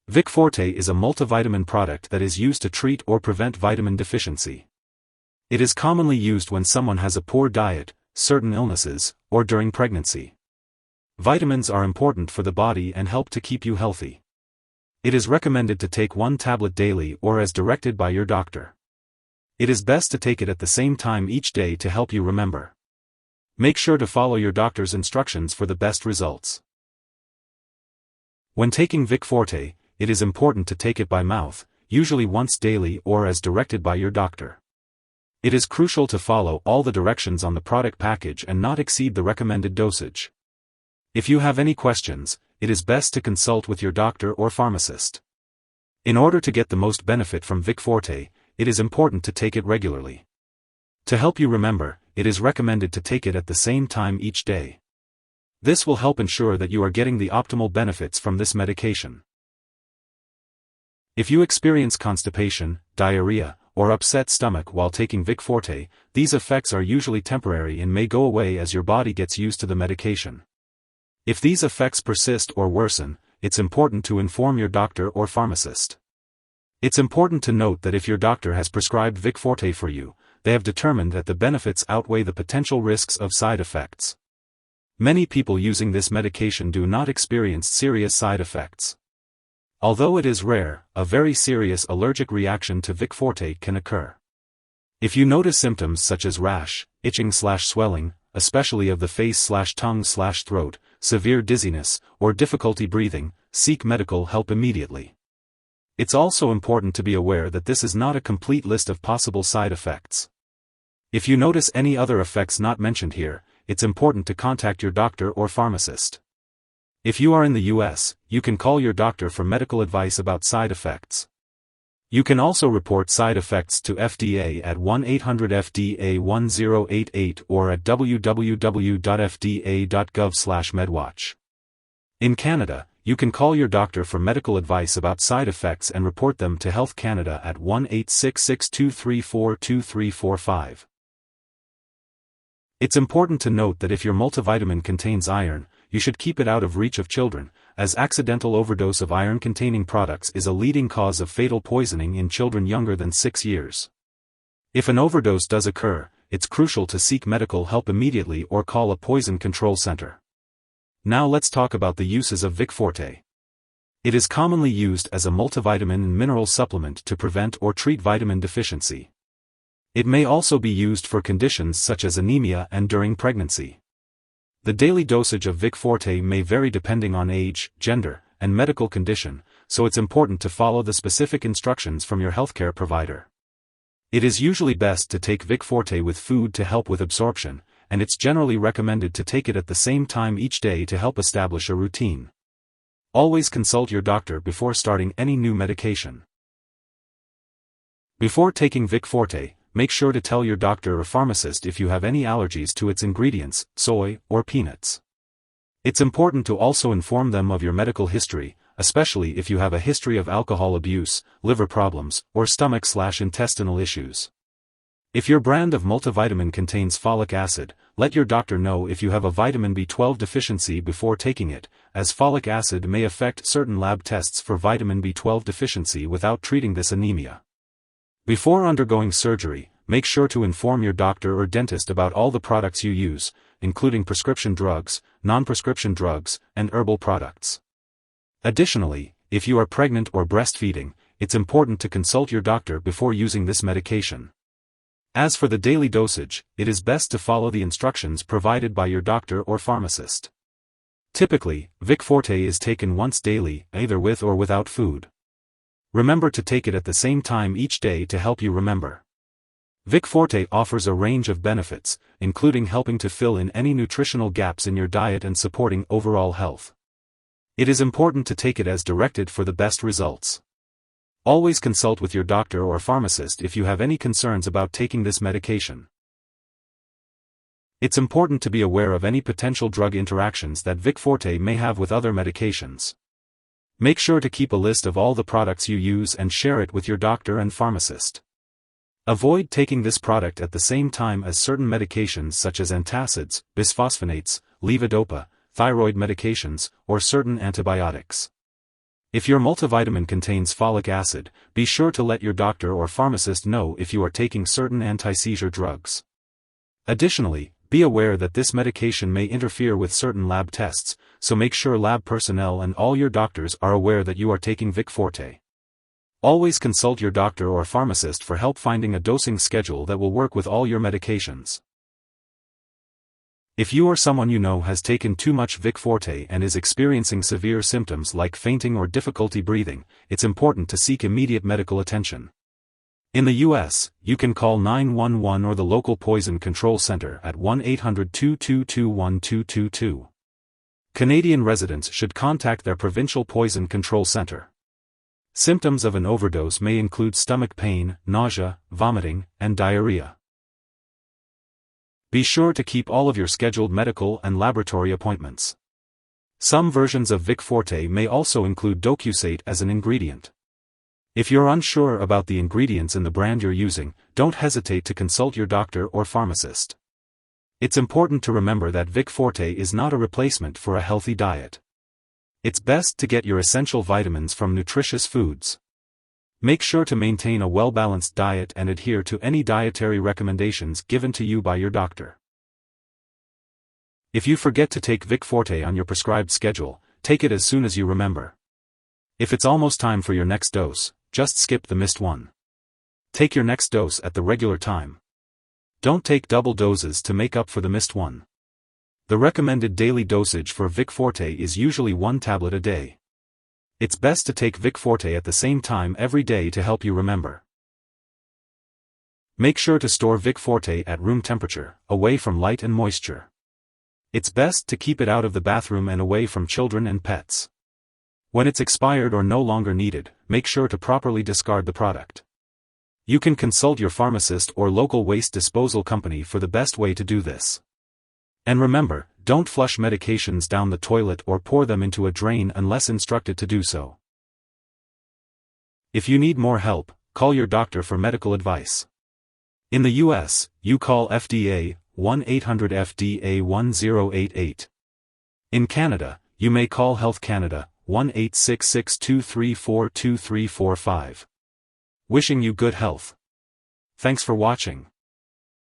Vic-Forte is a multivitamin product that is used to treat or prevent vitamin deficiency. It is commonly used when someone has a poor diet, certain illnesses, or during pregnancy. Vitamins are important for the body and help to keep you healthy. It is recommended to take 1 tablet daily or as directed by your doctor. It is best to take it at the same time each day to help you remember. Make sure to follow your doctor's instructions for the best results. When taking Vic-Forte, it is important to take it by mouth, usually once daily or as directed by your doctor. It is crucial to follow all the directions on the product package and not exceed the recommended dosage. If you have any questions, it is best to consult with your doctor or pharmacist. In order to get the most benefit from Vic-Forte, it is important to take it regularly. To help you remember, it is recommended to take it at the same time each day. This will help ensure that you are getting the optimal benefits from this medication. If you experience constipation, diarrhea, or upset stomach while taking Vic-Forte, these effects are usually temporary and may go away as your body gets used to the medication. If these effects persist or worsen, it's important to inform your doctor or pharmacist. It's important to note that if your doctor has prescribed Vic-Forte for you, they have determined that the benefits outweigh the potential risks of side effects. Many people using this medication do not experience serious side effects. Although it is rare, a very serious allergic reaction to Vic-Forte can occur. If you notice symptoms such as rash, itching/swelling, especially of the face/tongue/throat, severe dizziness, or difficulty breathing, seek medical help immediately. It's also important to be aware that this is not a complete list of possible side effects. If you notice any other effects not mentioned here, it's important to contact your doctor or pharmacist. If you are in the US, you can call your doctor for medical advice about side effects. You can also report side effects to FDA at 1-800-FDA-1088 or at www.fda.gov/medwatch. In Canada, you can call your doctor for medical advice about side effects and report them to Health Canada at 1-866-234-2345. It's important to note that if your multivitamin contains iron, you should keep it out of reach of children, as accidental overdose of iron-containing products is a leading cause of fatal poisoning in children younger than 6 years. If an overdose does occur, it's crucial to seek medical help immediately or call a poison control center. Now let's talk about the uses of Vic-Forte. It is commonly used as a multivitamin and mineral supplement to prevent or treat vitamin deficiency. It may also be used for conditions such as anemia and during pregnancy. The daily dosage of Vic-Forte may vary depending on age, gender, and medical condition, so it's important to follow the specific instructions from your healthcare provider. It is usually best to take Vic-Forte with food to help with absorption, and it's generally recommended to take it at the same time each day to help establish a routine. Always consult your doctor before starting any new medication. Before taking Vic-Forte, make sure to tell your doctor or pharmacist if you have any allergies to its ingredients, soy, or peanuts. It's important to also inform them of your medical history, especially if you have a history of alcohol abuse, liver problems, or stomach/intestinal issues. If your brand of multivitamin contains folic acid, let your doctor know if you have a vitamin B12 deficiency before taking it, as folic acid may affect certain lab tests for vitamin B12 deficiency without treating this anemia. Before undergoing surgery, make sure to inform your doctor or dentist about all the products you use, including prescription drugs, non-prescription drugs, and herbal products. Additionally, if you are pregnant or breastfeeding, it's important to consult your doctor before using this medication. As for the daily dosage, it is best to follow the instructions provided by your doctor or pharmacist. Typically, Vic-Forte is taken once daily, either with or without food. Remember to take it at the same time each day to help you remember. Vic-Forte offers a range of benefits, including helping to fill in any nutritional gaps in your diet and supporting overall health. It is important to take it as directed for the best results. Always consult with your doctor or pharmacist if you have any concerns about taking this medication. It's important to be aware of any potential drug interactions that Vic-Forte may have with other medications. Make sure to keep a list of all the products you use and share it with your doctor and pharmacist. Avoid taking this product at the same time as certain medications such as antacids, bisphosphonates, levodopa, thyroid medications, or certain antibiotics. If your multivitamin contains folic acid, be sure to let your doctor or pharmacist know if you are taking certain anti-seizure drugs. Additionally, be aware that this medication may interfere with certain lab tests, so make sure lab personnel and all your doctors are aware that you are taking Vic-Forte. Always consult your doctor or pharmacist for help finding a dosing schedule that will work with all your medications. If you or someone you know has taken too much Vic-Forte and is experiencing severe symptoms like fainting or difficulty breathing, it's important to seek immediate medical attention. In the U.S., you can call 911 or the local poison control center at 1-800-222-1222. Canadian residents should contact their provincial poison control center. Symptoms of an overdose may include stomach pain, nausea, vomiting, and diarrhea. Be sure to keep all of your scheduled medical and laboratory appointments. Some versions of Vic-Forte may also include docusate as an ingredient. If you're unsure about the ingredients in the brand you're using, don't hesitate to consult your doctor or pharmacist. It's important to remember that Vic-Forte is not a replacement for a healthy diet. It's best to get your essential vitamins from nutritious foods. Make sure to maintain a well-balanced diet and adhere to any dietary recommendations given to you by your doctor. If you forget to take Vic-Forte on your prescribed schedule, take it as soon as you remember. If it's almost time for your next dose, just skip the missed one. Take your next dose at the regular time. Don't take double doses to make up for the missed one. The recommended daily dosage for Vic-Forte is usually 1 tablet a day. It's best to take Vic-Forte at the same time every day to help you remember. Make sure to store Vic-Forte at room temperature, away from light and moisture. It's best to keep it out of the bathroom and away from children and pets. When it's expired or no longer needed, make sure to properly discard the product. You can consult your pharmacist or local waste disposal company for the best way to do this. And remember, don't flush medications down the toilet or pour them into a drain unless instructed to do so. If you need more help, call your doctor for medical advice. In the US, you call FDA, 1-800-FDA-1088. In Canada, you may call Health Canada, 1-866-234-2345. Wishing you good health. Thanks for watching.